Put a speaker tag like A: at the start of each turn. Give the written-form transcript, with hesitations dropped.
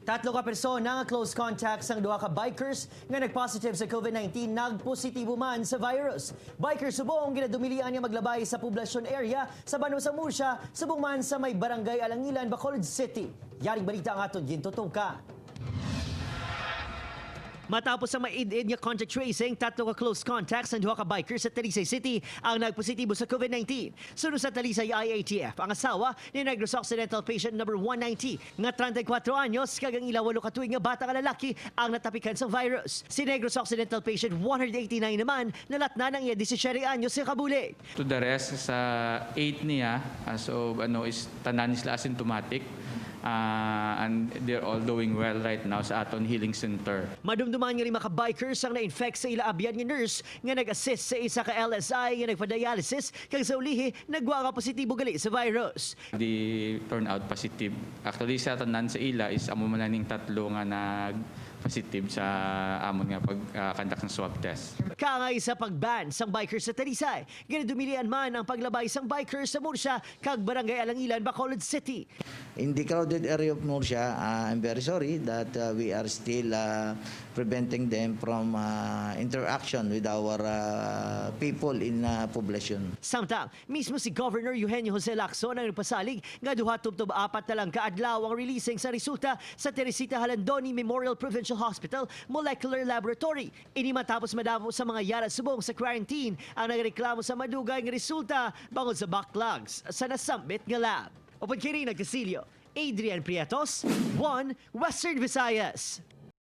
A: Tatlo ka persona nga close contacts ang duha ka bikers nga nagpositive sa COVID-19 nagpositibo man sa virus. Bikers subong ginadumilian nga maglabay sa poblasyon area sa Bano sa Murcia, subong man sa may barangay Alangilan, Bacolod City. Yaring balita ang aton gintutok ka. Matapos sa maid-id nga contact tracing, tatlo ka close contacts ng duha ka bikers sa Talisay City ang nagpositibo sa COVID-19. Sunod sa Talisay IATF, ang asawa ni Negros Occidental patient number 190 nga 34 anyos kagang ilawalo katuig nga bata nga lalaki ang natapikan sa virus. Si Negros Occidental patient 189 naman nalatna ng iya 17 anyos sa kabuli.
B: To the rest, sa 8 niya, so is tanan sila asymptomatic. And they're all doing well right now sa aton healing center.
A: Madumduman nga 5 ka bikers ang na-infect sa ilaabyan nga nurse nga nag-assist sa isa ka LSI nga nagpa-dialysis kag sa ulihi nagwa ka positibo gali sa virus.
B: They turn out positive. Actually sa tanan sa ila is amo man ning tatlo nga nag-positive sa amon nga pag-conduct ng swab test.
A: Kangay sa pag-ban sang bikers sa Talisay, ginadumilian man ang paglabay sang bikers sa Murcia kag barangay Alangilan, Bacolod City.
C: In the crowded area of Murcia, I'm very sorry that we are still preventing them from interaction with our people in population.
A: Samtang, mismo si Governor Eugenio Jose Lacson ang nagpasalig nga duha tubtob 4 na lang kaadlaw ang releasing sa resulta sa Teresita Halandoni Memorial Provincial Hospital Molecular Laboratory. Ini matapos madamo sa mga yara subong sa quarantine ang nagreklamo sa madugay nga resulta bangod sa backlogs sa nasambit nga lab. Upod kini nagkasilyo, Adrian Prietos, 1 Western Visayas.